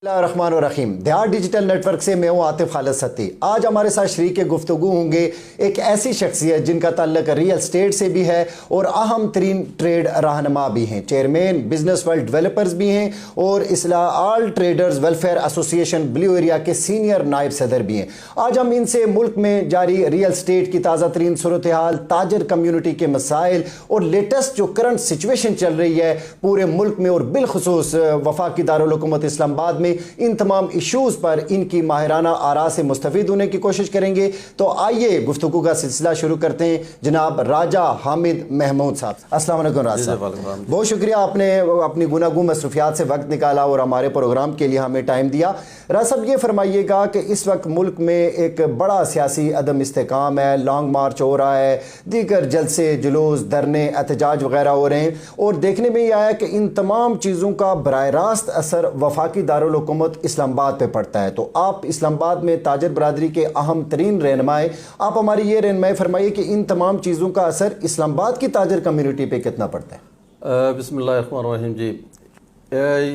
रहीम देहात digital network से मैं हूं आतिफ खालिद सत्ती। आज हमारे साथ शरीक गुफ्तगू होंगे एक ऐसी शख्सियत जिनका ताल्लुक रियल एस्टेट से भी है और अहम तरीन ट्रेड रहनुमा भी हैं, चेयरमैन बिजनेस वर्ल्ड डेवलपर्स भी हैं और Islah all traders welfare association blue area के सीनियर नायब सदर भी हैं। आज हम इनसे मुल्क में जारी रियल एस्टेट की ताज़ा तरीन सूरत हाल, ताजर कम्यूनिटी के मसाइल और लेटेस्ट जो करंट सिचुएशन चल रही है पूरे मुल्क में और बिलखुसूस वफाकी दारुल हुकूमत इस्लामाबाद में, इन तमाम इशूज़ पर इनकी माहिराना आरा से मुस्तफ़ीद होने की कोशिश करेंगे। तो आइए गुफ्तगू का सिलसिला शुरू करते हैं। जनाब राजा हामिद महमूद साहब, अस्सलाम वालेकुम। राजा साहब, बहुत शुक्रिया, आपने अपनी गुनागू मसरूफियात से वक्त निकाला और हमारे प्रोग्राम के लिए हमें टाइम दिया। राजा साहब, ये फरमाइएगा कि इस वक्त मुल्क में एक बड़ा सियासी अदम इस्तेकाम है, लॉन्ग मार्च हो रहा है, दीगर जलसे जुलूस धरने एहतजाज वगैरह हो रहे हैं और देखने में ये आया कि इन तमाम चीज़ों का बराह रास्त असर वफाकी दारुल हुकूमत इस्लामाबाद पे पड़ता है। तो आप इस्लामाबाद में ताजर बरादरी के अहम तरीन रहनुमाए, आप हमारी ये रहनुमाई फरमाइए कि इन तमाम चीज़ों का असर इस्लामाबाद की ताजर कम्युनिटी पे कितना पड़ता है। बिस्मिल्लाहिर्रहमानिर्रहीम जी,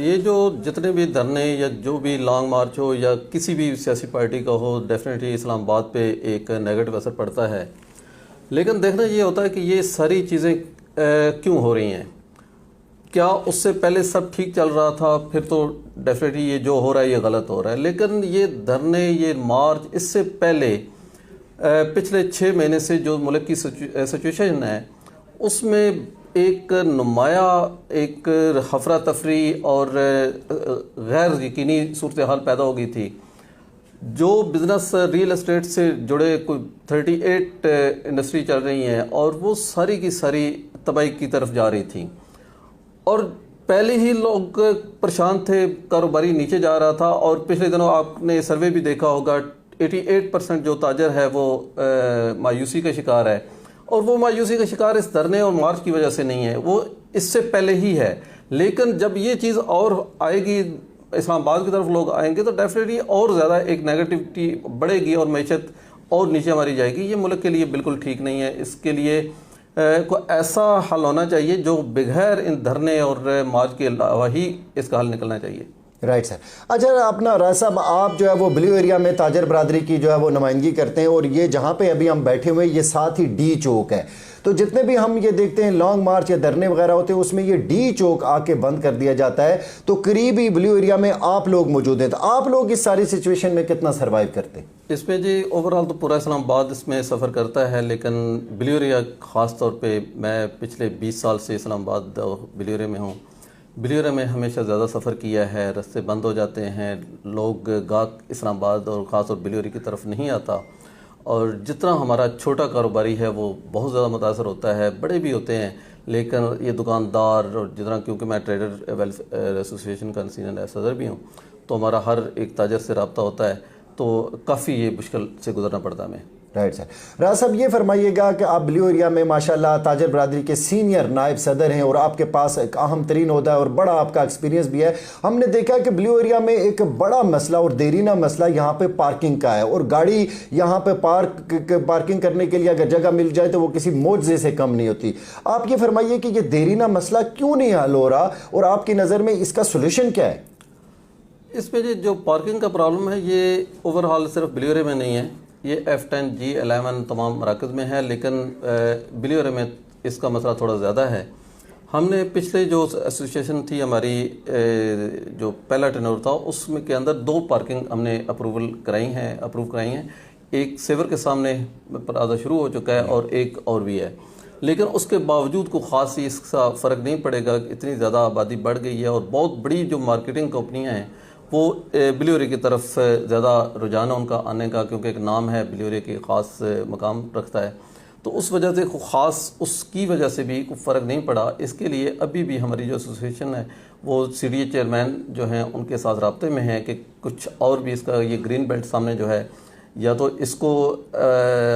ये जो जितने भी धरने या जो भी लॉन्ग मार्च हो या किसी भी सियासी पार्टी का हो, डेफिनेटली इस्लामाबाद पे एक नेगेटिव असर पड़ता है। लेकिन देखना ये होता है कि ये सारी चीज़ें क्यों हो रही हैं। क्या उससे पहले सब ठीक चल रहा था, फिर तो डेफिनेटली ये जो हो रहा है ये गलत हो रहा है। लेकिन ये धरने, ये मार्च, इससे पहले पिछले 6 महीने से जो मुल्क की सिचुएशन है उसमें एक नुमाया एक हफरा तफरी और गैर यकीनी सूरत हाल पैदा हो गई थी। जो बिज़नेस रियल एस्टेट से जुड़े कोई 38 इंडस्ट्री चल रही हैं और वो सारी की सारी तबाही की तरफ जा रही थी और पहले ही लोग परेशान थे, कारोबारी नीचे जा रहा था। और पिछले दिनों आपने सर्वे भी देखा होगा, 88% जो ताजर है वो मायूसी का शिकार है। और वो मायूसी का शिकार इस धरने और मार्च की वजह से नहीं है, वो इससे पहले ही है। लेकिन जब ये चीज़ और आएगी, इस्लामाबाद की तरफ लोग आएंगे तो डेफिनेटली और ज़्यादा एक नेगेटिविटी बढ़ेगी और मैशत और नीचे मारी जाएगी। ये मुल्क के लिए बिल्कुल ठीक नहीं है। इसके लिए को ऐसा हल होना चाहिए जो बगैर इन धरने और मार्च के अलावा ही इसका हल निकलना चाहिए। Right sir. अच्छा, अपना राजा साहब, आप जो है वो ब्लू एरिया में ताजर बरादरी की जो है वो नुमाइंदगी करते हैं और ये जहाँ पे अभी हम बैठे हुए हैं ये साथ ही डी चौक है। तो जितने भी हम ये देखते हैं लॉन्ग मार्च या धरने वगैरह होते हैं उसमें ये डी चौक आके बंद कर दिया जाता है। तो करीब ही ब्लू एरिया में आप लोग मौजूद हैं, तो आप लोग इस सारी सिचुएशन में कितना सर्वाइव करते हैं? इसमें जी ओवरऑल तो पूरा इस्लामाबाद इसमें सफ़र करता है, लेकिन ब्लू एरिया ख़ास तौर पे मैं पिछले 20 साल से इस्लामाबाद ब्लू एरिया में हूँ। ब्लू एरिया में हमेशा ज़्यादा सफ़र किया है, रास्ते बंद हो जाते हैं, लोग गाहक इस्लामाबाद और ख़ास तौर ब्लू एरिया की तरफ नहीं आता और जितना हमारा छोटा कारोबारी है वो बहुत ज़्यादा मुतासर होता है। बड़े भी होते हैं लेकिन ये दुकानदार और जितना, क्योंकि मैं ट्रेडर वेलफेयर एसोसिएशन का सीनियर सदर भी हूँ तो हमारा हर एक ताजर से रब्ता होता है, तो काफ़ी ये मुश्किल से गुजरना पड़ता है हमें। Right sir. राजा साहब, ये फरमाइएगा कि आप ब्लू एरिया में माशाल्लाह ताजर बरादरी के सीनियर नायब सदर हैं और आपके पास एक अहम तरीन ओहदा है और बड़ा आपका एक्सपीरियंस भी है। हमने देखा कि ब्लू एरिया में एक बड़ा मसला और देरीना मसला यहाँ पे पार्किंग का है और गाड़ी यहाँ पे पार्किंग करने के लिए अगर जगह मिल जाए तो वो किसी मोजे से कम नहीं होती। आप ये फरमाइए कि ये देरीना मसला क्यों नहीं हल हो रहा और आपकी नज़र में इसका सोल्यूशन क्या है? इसमें जो पार्किंग का प्रॉब्लम है ये ओवरऑल सिर्फ ब्लू एरिया में नहीं है, ये F10 G11 तमाम मराकज़ में है, लेकिन ब्लू एरिया में इसका मसला थोड़ा ज़्यादा है। हमने पिछले जो एसोसिएशन थी हमारी, जो पहला टेन्योर था उसमें के अंदर 2 पार्किंग हमने अप्रूव कराई हैं। एक सेवर के सामने आधा शुरू हो चुका है और एक और भी है, लेकिन उसके बावजूद को ख़ास इसका फ़र्क नहीं पड़ेगा। इतनी ज़्यादा आबादी बढ़ गई है और बहुत बड़ी जो मार्केटिंग कंपनियाँ हैं वो ब्लू एरिया की तरफ ज़्यादा रुझान है उनका आने का, क्योंकि एक नाम है ब्लू एरिया की ख़ास मकाम रखता है, तो उस वजह से ख़ास उसकी वजह से भी कोई फ़र्क नहीं पड़ा। इसके लिए अभी भी हमारी जो एसोसिएशन है वो CDA चेयरमैन जो हैं उनके साथ रब्ते में है कि कुछ और भी इसका ये ग्रीन बेल्ट सामने जो है या तो इसको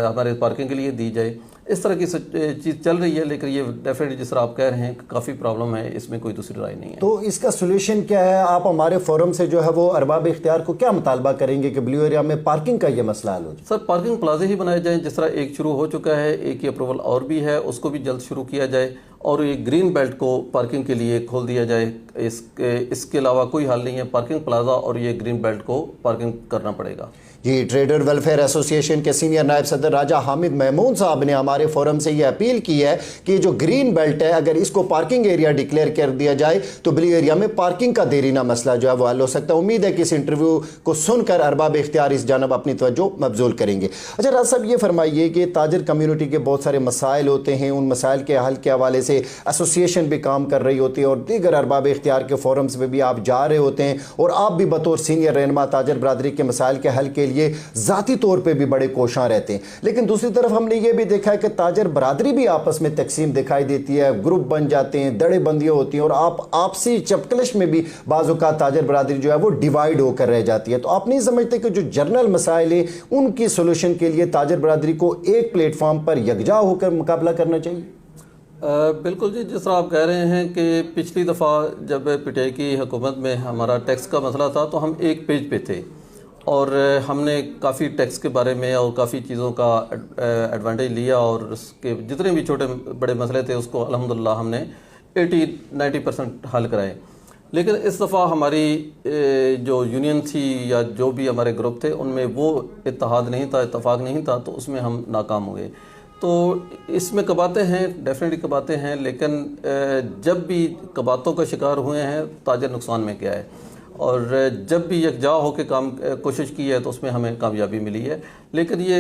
हमारे पार्किंग के लिए दी जाए। इस तरह की चीज़ चल रही है, लेकिन ये डेफिनेटली जिस तरह आप कह रहे हैं काफ़ी प्रॉब्लम है, इसमें कोई दूसरी राय नहीं है। तो इसका सोल्यूशन क्या है? आप हमारे फोरम से जो है वो अरबाब इख्तियार को क्या मुतालबा करेंगे कि ब्लू एरिया में पार्किंग का ये मसला हल हो जाए? सर, पार्किंग प्लाजे ही बनाए जाएँ, जिस तरह एक शुरू हो चुका है, एक ही अप्रूवल और भी है, उसको भी जल्द शुरू किया जाए और ये ग्रीन बेल्ट को पार्किंग के लिए खोल दिया जाए। इसके अलावा कोई हल नहीं है, पार्किंग प्लाजा और ये ग्रीन बेल्ट को पार्किंग करना पड़ेगा। जी, ट्रेडर वेलफेयर एसोसिएशन के सीनियर नायब सदर राजा हामिद महमूद साहब ने हमारे फोरम से ये अपील की है कि जो ग्रीन बेल्ट है अगर इसको पार्किंग एरिया डिक्लेयर कर दिया जाए तो ब्लू एरिया में पार्किंग का देरीना मसला जो है वो हल हो सकता है। उम्मीद है कि इस इंटरव्यू को सुनकर अरबाब इख्तियार इस जानब अपनी तवज्जो मबजूल करेंगे। अच्छा राज साहब, ये फरमाइए कि ताजर कम्यूनिटी के बहुत सारे मसाइल होते हैं, उन मसाइल के हल के हवाले से एसोसिएशन भी काम कर रही होती है और दीगर अरबाब इख्तियार के फोरम्स में भी आप जा रहे होते हैं और आप भी बतौर सीनियर रहनुमा ताजर बरादरी के मसाइल के हल के लिए ज़ाती तौर पे भी बड़े कोशां रहते हैं। लेकिन दूसरी तरफ हमने ये भी देखा है कि ताजर बरादरी भी आपस में तकसीम दिखाई देती है, ग्रुप बन जाते हैं, दड़ेबंदियाँ होती हैं और आपसी चपकलिश में भी बाज़ औक़ात ताजर बरादरी जो है वो डिवाइड होकर रह जाती है। तो आप नहीं समझते कि जो जर्नल मसाइल हैं उनकी सोल्यूशन के लिए ताजर बरादरी को एक प्लेटफॉर्म पर यकजा होकर मुकाबला करना चाहिए? बिल्कुल जी, जिस तरह आप कह रहे हैं कि पिछली दफ़ा जब पीटीआई की हुकूमत में हमारा टैक्स का मसला था तो हम एक पेज पे थे और हमने काफ़ी टैक्स के बारे में और काफ़ी चीज़ों का एडवांटेज लिया और उसके जितने भी छोटे बड़े मसले थे उसको अल्हम्दुलिल्लाह हमने 80-90% हल कराए। लेकिन इस दफ़ा हमारी जो यूनियन थी या जो भी हमारे ग्रुप थे उनमें वो इत्तेहाद नहीं था, इत्तेफाक नहीं था, तो उसमें हम नाकाम हो गए। तो इसमें कबाते हैं, डेफिनेटली कबाते हैं, लेकिन जब भी कबातों का शिकार हुए हैं ताजर नुकसान में क्या है और जब भी यकजा होकर काम कोशिश की है तो उसमें हमें कामयाबी मिली है। लेकिन ये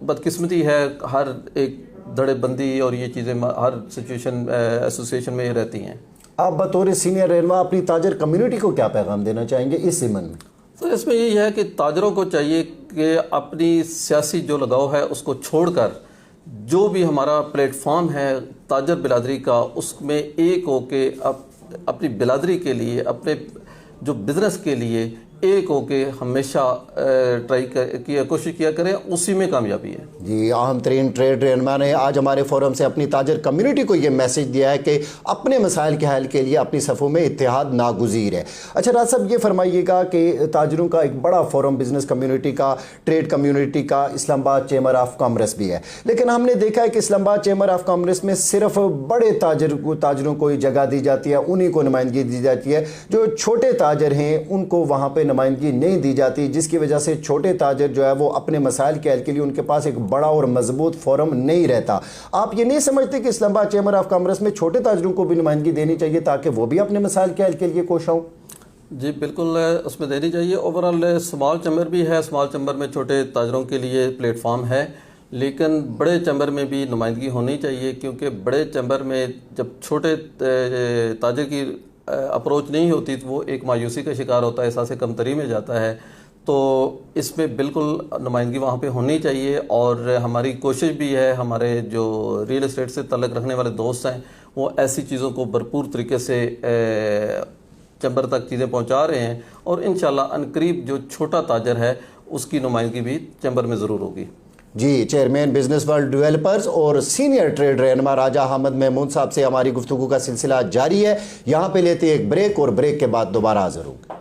बदकिस्मती है, हर एक धड़ेबंदी और ये चीज़ें हर सिचुएशन एसोसिएशन में रहती हैं। आप बतौर सीनियर रहनुमा अपनी ताजर कम्युनिटी को क्या पैगाम देना चाहेंगे इस ज़िमन में? तो इसमें यही है कि ताजरों को चाहिए कि अपनी सियासी जो लगाव है उसको छोड़कर जो भी हमारा प्लेटफॉर्म है ताजर बिरादरी का उसमें एक हो के अपनी बिरादरी के लिए, अपने जो बिज़नेस के लिए एक होके हमेशा कोशिश किया करें, उसी में कामयाबी है। जी, अहम तरीन ट्रेड रहनुमा ने आज हमारे फोरम से अपनी ताजर कम्युनिटी को ये मैसेज दिया है कि अपने मसाइल के हल के लिए अपनी सफ़ों में इत्तेहाद नागुज़ीर है। अच्छा राज साहब, ये फरमाइएगा कि ताजरों का एक बड़ा फोरम बिज़नेस कम्युनिटी का, ट्रेड कम्युनिटी का इस्लामाबाद चैम्बर ऑफ कॉमर्स भी है, लेकिन हमने देखा है कि इस्लामाबाद चैम्बर ऑफ कॉमर्स में सिर्फ बड़े ताजरों को जगह दी जाती है, उन्हीं को नुमाइंदगी दी जाती है। जो छोटे ताजर हैं उनको वहाँ पर नुमाइंदगी नहीं दी जाती, जिसकी वजह से छोटे ताजर जो है वो अपने मसाइल के हल के लिए उनके पास एक बड़ा और मजबूत फोरम नहीं रहता। आप ये नहीं समझते कि इस्लामाबाद चैम्बर ऑफ कॉमर्स में छोटे ताजरों को भी नुमाइंदगी देनी चाहिए ताकि वो भी अपने मसाइल के हल के लिए कोशिश हों? जी बिल्कुल, उसमें देनी चाहिए। ओवरऑल स्मॉल चैम्बर भी है, स्मॉल चैम्बर में छोटे ताजरों के लिए प्लेटफॉर्म है, लेकिन बड़े चैम्बर में भी नुमाइंदगी होनी चाहिए, क्योंकि बड़े चैम्बर में जब छोटे ताजर की अप्रोच नहीं होती तो वो एक मायूसी का शिकार होता है, एहसास कमतरी में जाता है। तो इसमें बिल्कुल नुमाइंदगी वहाँ पे होनी चाहिए और हमारी कोशिश भी है, हमारे जो रियल एस्टेट से तल्लुक़ रखने वाले दोस्त हैं वो ऐसी चीज़ों को भरपूर तरीके से चैम्बर तक चीज़ें पहुँचा रहे हैं और इंशाल्लाह अनकरीब जो छोटा ताजर है उसकी नुमाइंदगी भी चैम्बर में ज़रूर होगी। जी, चेयरमैन बिजनेस वर्ल्ड डेवलपर्स और सीनियर ट्रेड रहनुमा राजा हामिद महमूद साहब से हमारी गुफ्तगू का सिलसिला जारी है। यहाँ पे लेते एक ब्रेक और ब्रेक के बाद दोबारा हाजिर होंगे।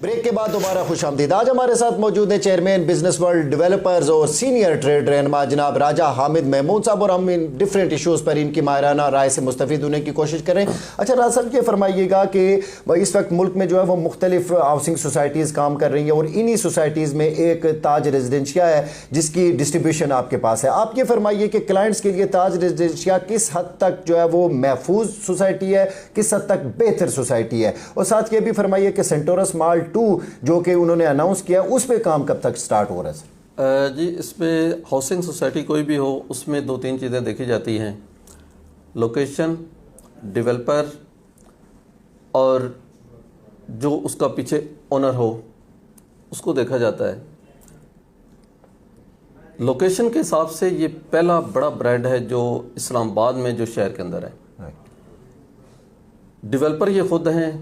ब्रेक के बाद दोबारा खुशामदीद। आज हमारे साथ मौजूद है चेयरमैन बिजनेस वर्ल्ड डेवलपर्स और सीनियर ट्रेड रहनुमा जनाब राजा हामिद महमूद साहब और हम इन डिफरेंट इशूज़ पर इनकी माहिराना राय से मुस्तफ़ीद होने की कोशिश करें। अच्छा राज साहब, ये फरमाइएगा कि इस वक्त मुल्क में जो है वो मुख्तलिफ हाउसिंग सोसाइटीज़ काम कर रही हैं और इन्हीं सोसाइटीज़ में एक ताज रेजिडेंशिया है जिसकी डिस्ट्रीब्यूशन आपके पास है। आप ये फरमाइए कि क्लाइंट्स के लिए ताज रेजिडेंशिया किस हद तक जो है वो महफूज सोसाइटी है, किस हद तक बेहतर सोसाइटी है, और साथ ये भी फरमाइए कि सेंटोरस मॉल 2 जो कि उन्होंने अनाउंस किया उस पे काम कब तक स्टार्ट हो रहा है? जी, इसमें हाउसिंग सोसाइटी कोई भी हो उसमें 2-3 चीज़ें देखी जाती हैं, लोकेशन, डेवलपर और जो उसका पीछे ओनर हो उसको देखा जाता है। लोकेशन के हिसाब से ये पहला बड़ा ब्रांड है जो इस्लामाबाद में जो शहर के अंदर है। डेवलपर ये खुद हैं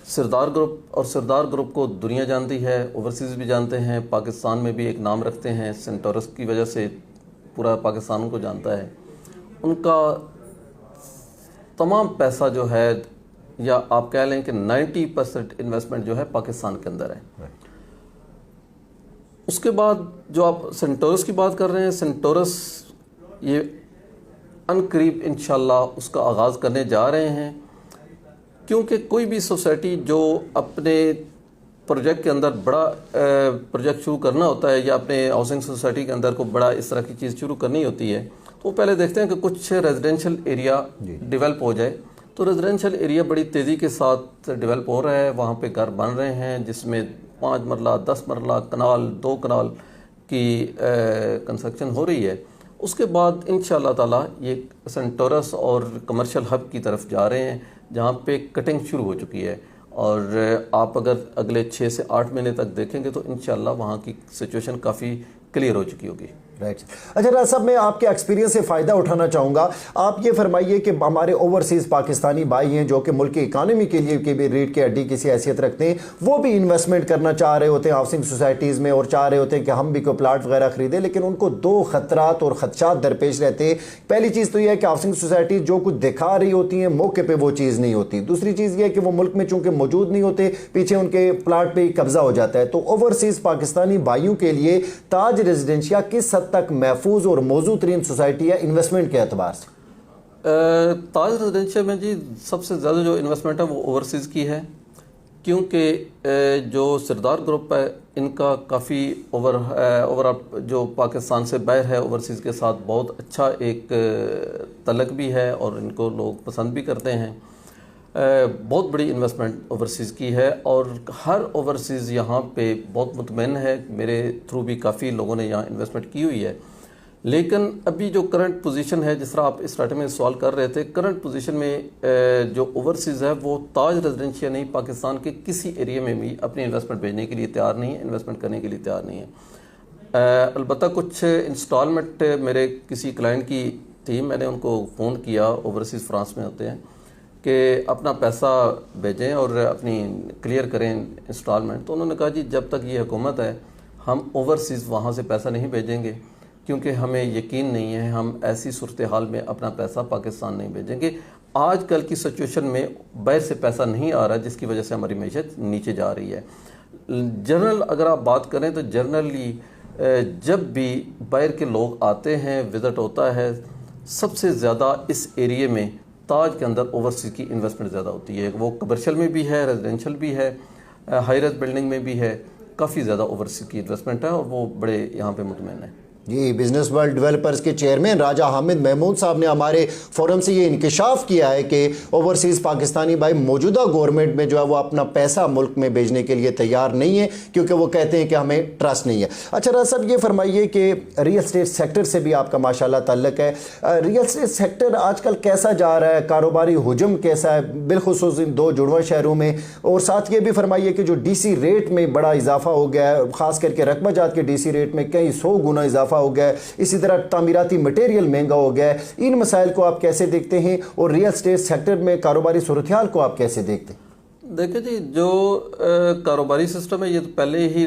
सरदार ग्रुप, और सरदार ग्रुप को दुनिया जानती है, ओवरसीज़ भी जानते हैं, पाकिस्तान में भी एक नाम रखते हैं, सेंटोरस की वजह से पूरा पाकिस्तान को जानता है। उनका तमाम पैसा जो है, या आप कह लें कि 90% इन्वेस्टमेंट जो है पाकिस्तान के अंदर है। उसके बाद जो आप सेंटोरस की बात कर रहे हैं, सेंटोरस ये अनकरीब इंशाल्लाह उसका आगाज़ करने जा रहे हैं, क्योंकि कोई भी सोसाइटी जो अपने प्रोजेक्ट के अंदर बड़ा प्रोजेक्ट शुरू करना होता है, या अपने हाउसिंग सोसाइटी के अंदर को बड़ा इस तरह की चीज़ शुरू करनी होती है, तो पहले देखते हैं कि कुछ रेजिडेंशियल एरिया डेवलप हो जाए। तो रेजिडेंशियल एरिया बड़ी तेज़ी के साथ डेवलप हो रहा है, वहाँ पे घर बन रहे हैं जिसमें 5 मरला 10 मरला कनाल 2 कनाल की कंस्ट्रक्शन हो रही है। उसके बाद इंशाअल्लाह ताला ये सेंटोरस और कमर्शियल हब की तरफ जा रहे हैं, जहाँ पे कटिंग शुरू हो चुकी है, और आप अगर अगले 6 से 8 महीने तक देखेंगे तो इंशाअल्लाह वहाँ की सिचुएशन काफ़ी क्लियर हो चुकी होगी। राइट। अच्छा राज साहब, मैं आपके एक्सपीरियंस से फ़ायदा उठाना चाहूँगा। आप ये फरमाइए कि हमारे ओवरसीज़ पाकिस्तानी भाई हैं जो कि मुल्क की इकानमी के लिए की भी रीढ़ की हड्डी किसी हैसियत रखते हैं, वो भी इन्वेस्टमेंट करना चाह रहे होते हैं हाउसिंग सोसाइटीज़ में, और चाह रहे होते हैं कि हम भी कोई प्लाट वगैरह ख़रीदें, लेकिन उनको 2 खतरात और ख़दशात दरपेश रहते हैं। पहली चीज़ तो यह है कि हाउसिंग सोसाइटी जो कुछ दिखा रही होती हैं मौके पर वो चीज़ नहीं होती। दूसरी चीज़ यह है कि वो मुल्क में चूँकि मौजूद नहीं होते, पीछे उनके प्लाट पर कब्ज़ा हो जाता है। तो ओवरसीज़ पाकिस्तानी भाइयों के लिए ताज रेजिडेंशिया किस हद तक महफूज और मौजूद तरीन सोसाइटी है इन्वेस्टमेंट के एतबार से? ताज रेजिडेंशिया में जी सबसे ज़्यादा जो इन्वेस्टमेंट है वो ओवरसीज़ की है, क्योंकि जो सरदार ग्रुप है इनका काफ़ी ओवरऑल जो पाकिस्तान से बाहर है ओवरसीज़ के साथ बहुत अच्छा एक तल्लक भी है, और इनको लोग पसंद भी करते हैं। बहुत बड़ी इन्वेस्टमेंट ओवरसीज़ की है, और हर ओवरसीज़ यहाँ पे बहुत मुतमईन है। मेरे थ्रू भी काफ़ी लोगों ने यहाँ इन्वेस्टमेंट की हुई है। लेकिन अभी जो करंट पोजीशन है, जिस तरह आप स्टार्टिंग में सवाल कर रहे थे, करंट पोजीशन में जो ओवरसीज़ है वो ताज रेजिडेंशिया नहीं, पाकिस्तान के किसी एरिया में भी अपनी इन्वेस्टमेंट भेजने के लिए तैयार नहीं है, इन्वेस्टमेंट करने के लिए तैयार नहीं है। अलबत्ता कुछ इंस्टॉलमेंट मेरे किसी क्लाइंट की थी, मैंने उनको फ़ोन किया, ओवरसीज़ फ्रांस में होते हैं, कि अपना पैसा भेजें और अपनी क्लियर करें इंस्टॉलमेंट। तो उन्होंने कहा जी जब तक ये हुकूमत है हम ओवरसीज़ वहाँ से पैसा नहीं भेजेंगे, क्योंकि हमें यकीन नहीं है हम ऐसी सूरत हाल में अपना पैसा पाकिस्तान नहीं भेजेंगे। आजकल की सिचुएशन में बाहर से पैसा नहीं आ रहा, जिसकी वजह से हमारी मैशत नीचे जा रही है। जनरल अगर आप बात करें तो जनरली जब भी बाहर के लोग आते हैं, विज़िट होता है, सबसे ज़्यादा इस एरिए में ताज के अंदर ओवरसीज़ की इन्वेस्टमेंट ज़्यादा होती है। वो कमर्शियल में भी है, रेजिडेंशियल भी है, हाई राइज बिल्डिंग में भी है, काफ़ी ज़्यादा ओवरसीज़ की इन्वेस्टमेंट है, और वो बड़े यहाँ पे मुतमईन है। जी, बिजनेस वर्ल्ड डेवलपर्स के चेयरमैन राजा हामिद महमूद साहब ने हमारे फोरम से ये इंकशाफ किया है कि ओवरसीज़ पाकिस्तानी भाई मौजूदा गवर्नमेंट में जो है वो अपना पैसा मुल्क में भेजने के लिए तैयार नहीं है, क्योंकि वो कहते हैं कि हमें ट्रस्ट नहीं है। अच्छा राज साहब, ये फरमाइए कि रियल स्टेट सेक्टर से भी आपका माशाल्लाह ताल्लुक है। रियल स्टेट सेक्टर आजकल कैसा जा रहा है, कारोबारी हुजम कैसा है, बिलखुसूस इन 2 जुड़वा शहरों में? और साथ ये भी फरमाइए कि जो DC रेट में बड़ा इजाफा हो गया है, ख़ास करके रकबा जात के DC रेट में कई 100 गुना इजाफा हो गया है, इसी तरह तामीराती मटेरियल महंगा हो गया है। इन मसाइल को आप कैसे देखते हैं, और रियल स्टेट सेक्टर में कारोबारी सूरत-ए-हाल को आप कैसे देखते हैं? देखिए जी, जो कारोबारी सिस्टम है ये तो पहले ही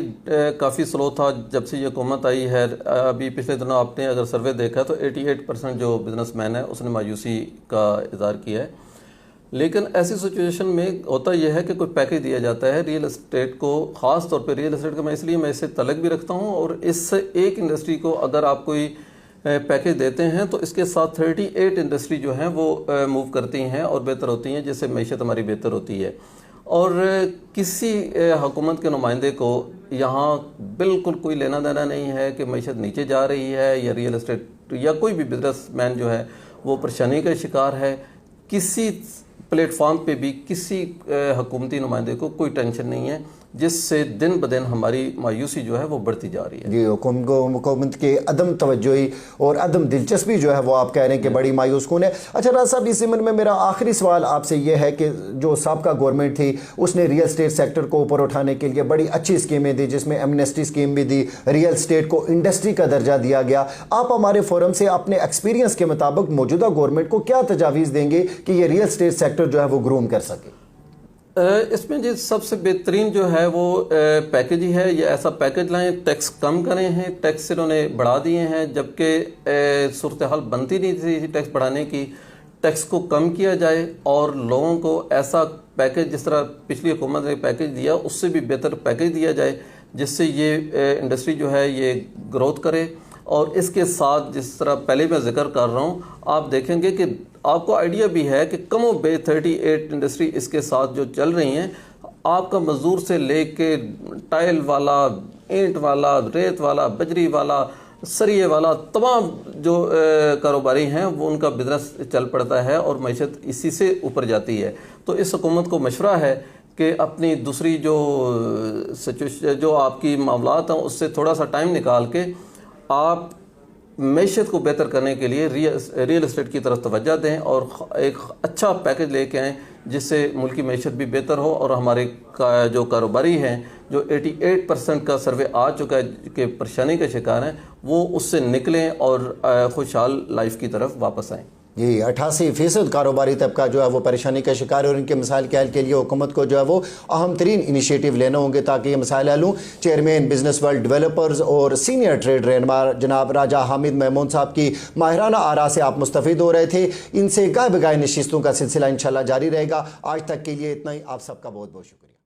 काफ़ी स्लो था जब से ये हुकूमत आई है। अभी पिछले दिनों आपने अगर सर्वे देखा तो 88% जो बिजनेसमैन है उसने मायूसी का इज़हार किया है। लेकिन ऐसी सिचुएशन में होता यह है कि कोई पैकेज दिया जाता है रियल एस्टेट को, ख़ास तौर पे रियल एस्टेट का मैं इससे तलक भी रखता हूँ, और इस एक इंडस्ट्री को अगर आप कोई पैकेज देते हैं तो इसके साथ 38 इंडस्ट्री जो हैं वो मूव करती हैं और बेहतर होती हैं, जिससे मैशत हमारी बेहतर होती है। और किसी हुकूमत के नुमाइंदे को यहाँ बिल्कुल कोई लेना देना नहीं है कि मैशत नीचे जा रही है या रियल एस्टेट या कोई भी बिजनेसमैन जो है वो परेशानी का शिकार है। किसी प्लेटफॉर्म पे भी किसी हुकूमती नुमाइंदे को कोई टेंशन नहीं है, जिससे दिन ब दिन हमारी मायूसी जो है वो बढ़ती जा रही है। जी, हुकूमत के अदम तवज्जोही और अदम दिलचस्पी जो है वो आप कह रहे हैं कि बड़ी मायूस कौन है। अच्छा राज साहब, इस ज़िम्न में मेरा आखिरी सवाल आपसे ये है कि जो साबका गवर्नमेंट थी उसने रियल स्टेट सेक्टर को ऊपर उठाने के लिए बड़ी अच्छी स्कीमें दी, जिसमें एमनेस्टी स्कीम भी दी, रियल स्टेट को इंडस्ट्री का दर्जा दिया गया। आप हमारे फोरम से अपने एक्सपीरियंस के मुताबिक मौजूदा गवर्नमेंट को क्या तजावीज़ देंगे कि ये रियल स्टेट सेक्टर जो है वो ग्रूम कर सके? इसमें जो सबसे बेहतरीन जो है वो पैकेज ही है। ये ऐसा पैकेज लाएं, टैक्स कम करें हैं, टैक्स इन्होंने बढ़ा दिए हैं, जबकि सूरत हाल बनती नहीं थी टैक्स बढ़ाने की। टैक्स को कम किया जाए और लोगों को ऐसा पैकेज, जिस तरह पिछली हुकूमत ने पैकेज दिया उससे भी बेहतर पैकेज दिया जाए, जिससे ये इंडस्ट्री जो है ये ग्रोथ करे। और इसके साथ जिस तरह पहले मैं जिक्र कर रहा हूँ, आप देखेंगे कि आपको आइडिया भी है कि कमो बे 38 इंडस्ट्री इसके साथ जो चल रही हैं, आपका मजदूर से लेके टाइल वाला, ईंट वाला, रेत वाला, बजरी वाला, सरिये वाला, तमाम जो कारोबारी हैं वो उनका बिजनेस चल पड़ता है और मैशत इसी से ऊपर जाती है। तो इस हुकूमत को मशवरा है कि अपनी दूसरी जो सिचुएशन, जो आपकी मामलात हैं, उससे थोड़ा सा टाइम निकाल के आप मैशत को बेहतर करने के लिए रियल एस्टेट की तरफ तवज्जो दें और एक अच्छा पैकेज लेके आएँ, जिससे मुल्क की मैशत भी बेहतर हो और हमारे जो कारोबारी हैं, जो 88% का सर्वे आ चुका है कि परेशानी के शिकार हैं, वो उससे निकलें और खुशहाल लाइफ की तरफ वापस आएँ। जी, 88% कारोबारी तबका जो है वो परेशानी का शिकार है और इनके मसाइल के हल के लिए हुकूमत को जो है वो अहम तरीन इनिशिएटिव लेने होंगे ताकि ये मसाइल हल हों। चेयरमैन बिजनेस वर्ल्ड डेवलपर्स और सीनियर ट्रेड रहनुमा जनाब राजा हामिद महमूद साहब की माहिराना आरा से आप मुस्तफ़ीद हो रहे थे। इनसे गाय बगाए नशिस्तों का सिलसिला इंशाल्लाह जारी रहेगा। आज तक के लिए इतना ही। आप सबका बहुत बहुत शुक्रिया।